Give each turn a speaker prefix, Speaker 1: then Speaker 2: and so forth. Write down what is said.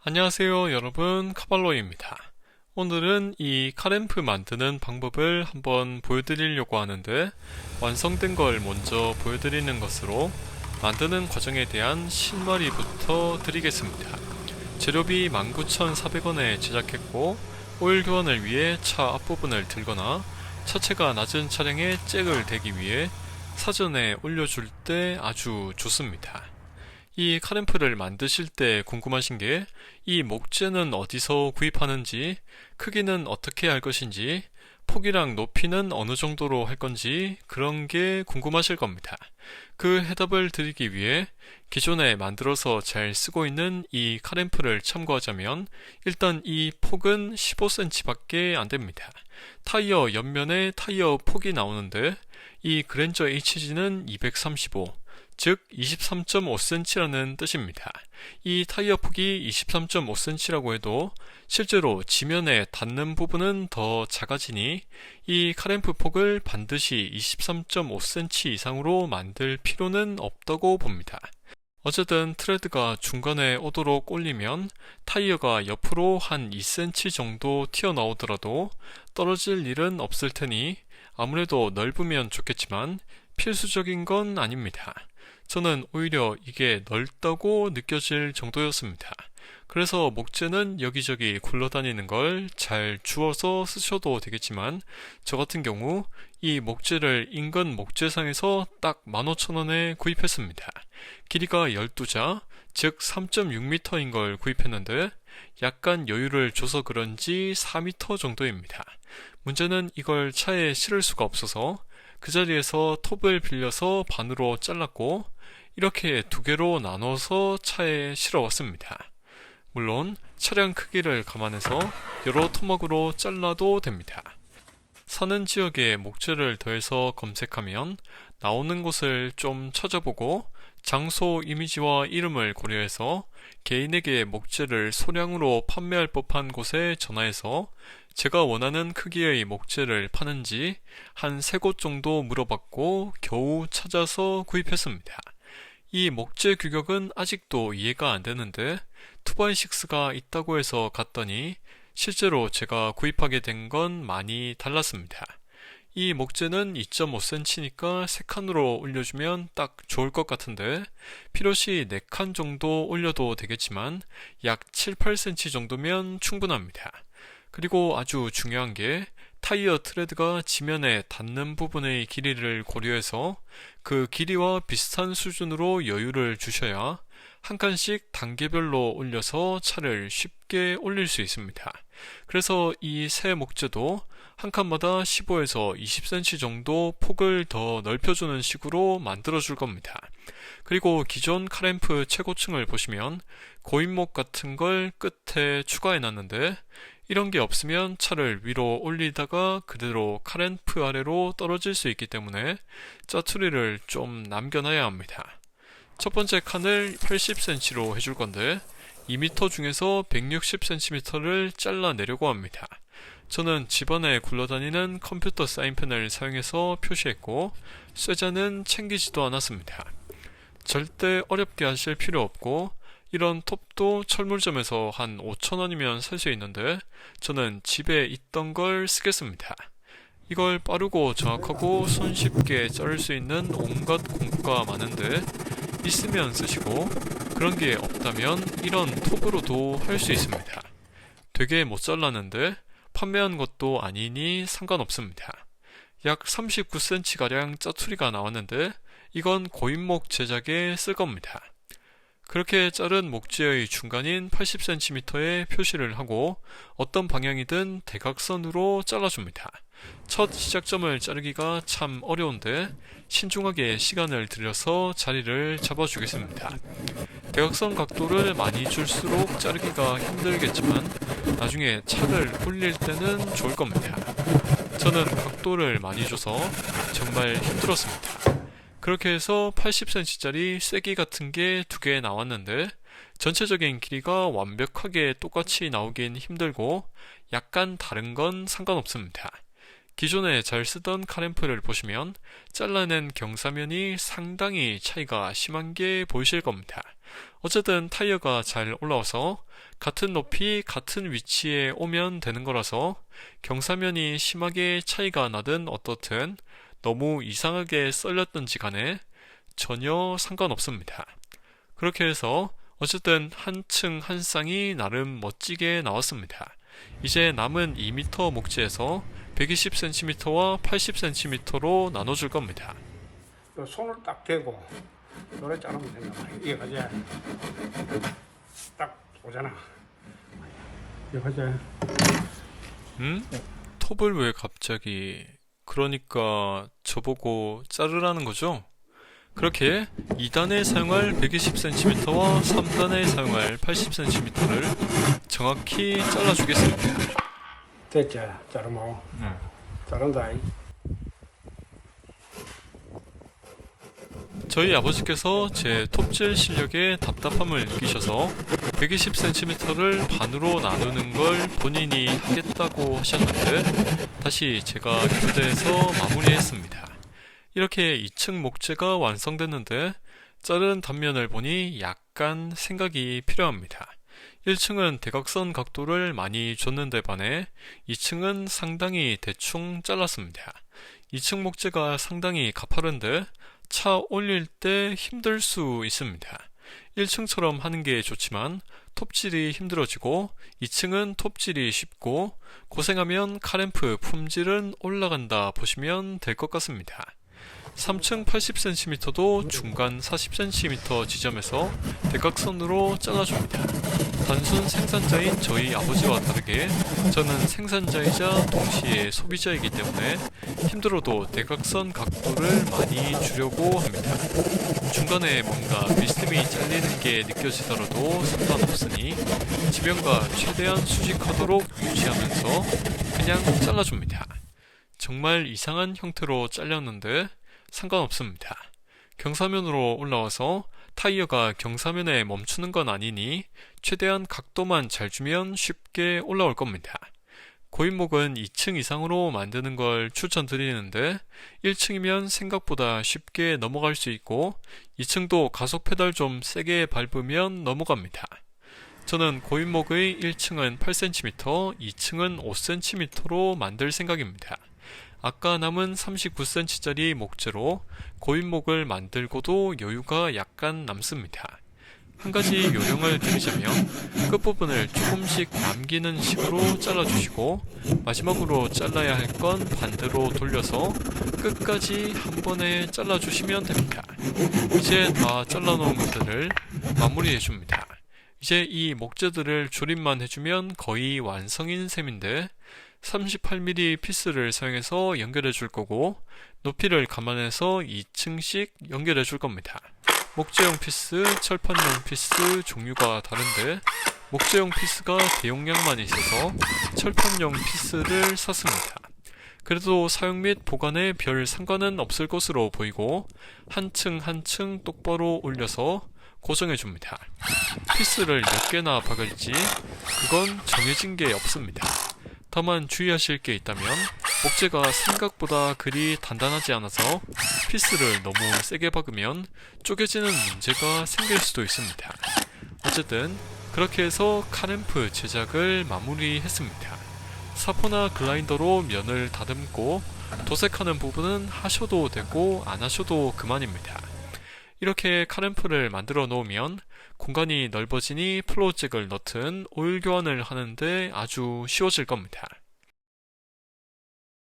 Speaker 1: 안녕하세요 여러분, 카발로입니다. 오늘은 이 카램프 만드는 방법을 한번 보여드리려고 하는데, 완성된 걸 먼저 보여드리는 것으로 만드는 과정에 대한 실마리부터 드리겠습니다. 재료비 19,400원에 제작했고, 오일 교환을 위해 차 앞부분을 들거나 차체가 낮은 차량에 잭을 대기 위해 사전에 올려줄 때 아주 좋습니다. 이 카램프를 만드실 때 궁금하신 게, 이 목재는 어디서 구입하는지, 크기는 어떻게 할 것인지, 폭이랑 높이는 어느 정도로 할 건지, 그런 게 궁금하실 겁니다. 그 해답을 드리기 위해 기존에 만들어서 잘 쓰고 있는 이 카램프를 참고하자면, 일단 이 폭은 15cm 밖에 안 됩니다. 타이어 옆면에 타이어 폭이 나오는데, 이 그랜저 HG는 235, 즉 23.5cm라는 뜻입니다. 이 타이어 폭이 23.5cm라고 해도 실제로 지면에 닿는 부분은 더 작아지니 이 카램프 폭을 반드시 23.5cm 이상으로 만들 필요는 없다고 봅니다. 어쨌든 트레드가 중간에 오도록 올리면 타이어가 옆으로 한 2cm 정도 튀어나오더라도 떨어질 일은 없을 테니 아무래도 넓으면 좋겠지만 필수적인 건 아닙니다. 저는 오히려 이게 넓다고 느껴질 정도였습니다. 그래서 목재는 여기저기 굴러다니는 걸 잘 주워서 쓰셔도 되겠지만, 저 같은 경우 이 목재를 인근 목재상에서 딱 15,000원에 구입했습니다. 길이가 12자, 즉 3.6m인 걸 구입했는데 약간 여유를 줘서 그런지 4m 정도입니다. 문제는 이걸 차에 실을 수가 없어서 그 자리에서 톱을 빌려서 반으로 잘랐고, 이렇게 두 개로 나눠서 차에 실어 왔습니다. 물론 차량 크기를 감안해서 여러 토막으로 잘라도 됩니다. 사는 지역에 목재를 더해서 검색하면 나오는 곳을 좀 찾아보고, 장소 이미지와 이름을 고려해서 개인에게 목재를 소량으로 판매할 법한 곳에 전화해서 제가 원하는 크기의 목재를 파는지 한 3곳 정도 물어봤고 겨우 찾아서 구입했습니다. 이 목재 규격은 아직도 이해가 안 되는데 2x6가 있다고 해서 갔더니 실제로 제가 구입하게 된 건 많이 달랐습니다. 이 목재는 2.5cm니까 3칸으로 올려주면 딱 좋을 것 같은데, 필요시 4칸 정도 올려도 되겠지만 약 7, 8cm 정도면 충분합니다. 그리고 아주 중요한 게, 타이어 트레드가 지면에 닿는 부분의 길이를 고려해서 그 길이와 비슷한 수준으로 여유를 주셔야 한 칸씩 단계별로 올려서 차를 쉽게 올릴 수 있습니다. 그래서 이 새 목재도 한 칸마다 15에서 20cm 정도 폭을 더 넓혀주는 식으로 만들어줄 겁니다. 그리고 기존 카램프 최고층을 보시면 고인목 같은 걸 끝에 추가해놨는데, 이런 게 없으면 차를 위로 올리다가 그대로 카램프 아래로 떨어질 수 있기 때문에 짜투리를 좀 남겨놔야 합니다. 첫 번째 칸을 80cm로 해줄 건데 2m 중에서 160cm를 잘라내려고 합니다. 저는 집안에 굴러다니는 컴퓨터 사인펜을 사용해서 표시했고 쇠자는 챙기지도 않았습니다. 절대 어렵게 하실 필요 없고, 이런 톱도 철물점에서 한 5,000원이면 살 수 있는데 저는 집에 있던 걸 쓰겠습니다. 이걸 빠르고 정확하고 손쉽게 자를 수 있는 온갖 공구가 많은데, 있으면 쓰시고 그런 게 없다면 이런 톱으로도 할 수 있습니다. 되게 못 잘랐는데 판매한 것도 아니니 상관없습니다. 약 39cm가량 짜투리가 나왔는데 이건 고인목 제작에 쓸 겁니다. 그렇게 자른 목재의 중간인 80cm에 표시를 하고 어떤 방향이든 대각선으로 잘라줍니다. 첫 시작점을 자르기가 참 어려운데 신중하게 시간을 들여서 자리를 잡아주겠습니다. 대각선 각도를 많이 줄수록 자르기가 힘들겠지만 나중에 차를 올릴 때는 좋을 겁니다. 저는 각도를 많이 줘서 정말 힘들었습니다. 그렇게 해서 80cm짜리 쐐기 같은 게 2개 나왔는데 전체적인 길이가 완벽하게 똑같이 나오긴 힘들고 약간 다른 건 상관없습니다. 기존에 잘 쓰던 카램프를 보시면 잘라낸 경사면이 상당히 차이가 심한 게 보이실 겁니다. 어쨌든 타이어가 잘 올라와서 같은 높이 같은 위치에 오면 되는 거라서 경사면이 심하게 차이가 나든 어떻든 너무 이상하게 썰렸든지 간에 전혀 상관없습니다. 그렇게 해서 어쨌든 한 층 한 쌍이 나름 멋지게 나왔습니다. 이제 남은 2m 목재에서 120cm와 80cm로 나눠줄 겁니다.
Speaker 2: 손을 딱 대고 노래 자르면 된다. 이게 가지. 딱 오잖아. 이게 가지.
Speaker 1: 톱을 왜 갑자기? 그러니까 저보고 자르라는 거죠? 그렇게 2단에 사용할 120cm와 3단에 사용할 80cm를 정확히 잘라주겠습니다.
Speaker 2: 됐지? 자르면. 자른다.
Speaker 1: 저희 아버지께서 제 톱질 실력에 답답함을 느끼셔서 120cm를 반으로 나누는 걸 본인이 하겠다고 하셨는데 다시 제가 교대해서 마무리했습니다. 이렇게 2층 목재가 완성됐는데 자른 단면을 보니 약간 생각이 필요합니다. 1층은 대각선 각도를 많이 줬는데 반해 2층은 상당히 대충 잘랐습니다. 2층 목재가 상당히 가파른데 차 올릴 때 힘들 수 있습니다. 1층처럼 하는 게 좋지만 톱질이 힘들어지고 2층은 톱질이 쉽고 고생하면 카램프 품질은 올라간다 보시면 될 것 같습니다. 3층 80cm도 중간 40cm 지점에서 대각선으로 잘라줍니다. 단순 생산자인 저희 아버지와 다르게 저는 생산자이자 동시에 소비자이기 때문에 힘들어도 대각선 각도를 많이 주려고 합니다. 중간에 뭔가 비스듬히 잘리는 게 느껴지더라도 상관없으니 지면과 최대한 수직하도록 유지하면서 그냥 잘라줍니다. 정말 이상한 형태로 잘렸는데 상관없습니다. 경사면으로 올라와서 타이어가 경사면에 멈추는 건 아니니 최대한 각도만 잘 주면 쉽게 올라올 겁니다. 고인목은 2층 이상으로 만드는 걸 추천드리는데 1층이면 생각보다 쉽게 넘어갈 수 있고 2층도 가속 페달 좀 세게 밟으면 넘어갑니다. 저는 고인목의 1층은 8cm, 2층은 5cm로 만들 생각입니다. 아까 남은 39cm짜리 목재로 고인목을 만들고도 여유가 약간 남습니다. 한 가지 요령을 드리자면 끝부분을 조금씩 남기는 식으로 잘라주시고 마지막으로 잘라야 할 건 반대로 돌려서 끝까지 한 번에 잘라주시면 됩니다. 이제 다 잘라놓은 것들을 마무리해줍니다. 이제 이 목재들을 조립만 해주면 거의 완성인 셈인데 38mm 피스를 사용해서 연결해 줄 거고 높이를 감안해서 2층씩 연결해 줄 겁니다. 목재용 피스, 철판용 피스 종류가 다른데 목재용 피스가 대용량만 있어서 철판용 피스를 샀습니다. 그래도 사용 및 보관에 별 상관은 없을 것으로 보이고 한 층 한 층 똑바로 올려서 고정해 줍니다. 피스를 몇 개나 박을지 그건 정해진 게 없습니다. 다만 주의하실 게 있다면 목재가 생각보다 그리 단단하지 않아서 피스를 너무 세게 박으면 쪼개지는 문제가 생길 수도 있습니다. 어쨌든 그렇게 해서 카램프 제작을 마무리했습니다. 사포나 글라인더로 면을 다듬고 도색하는 부분은 하셔도 되고 안 하셔도 그만입니다. 이렇게 카램프를 만들어 놓으면 공간이 넓어지니 플로우잭을 넣든 오일 교환을 하는데 아주 쉬워질 겁니다.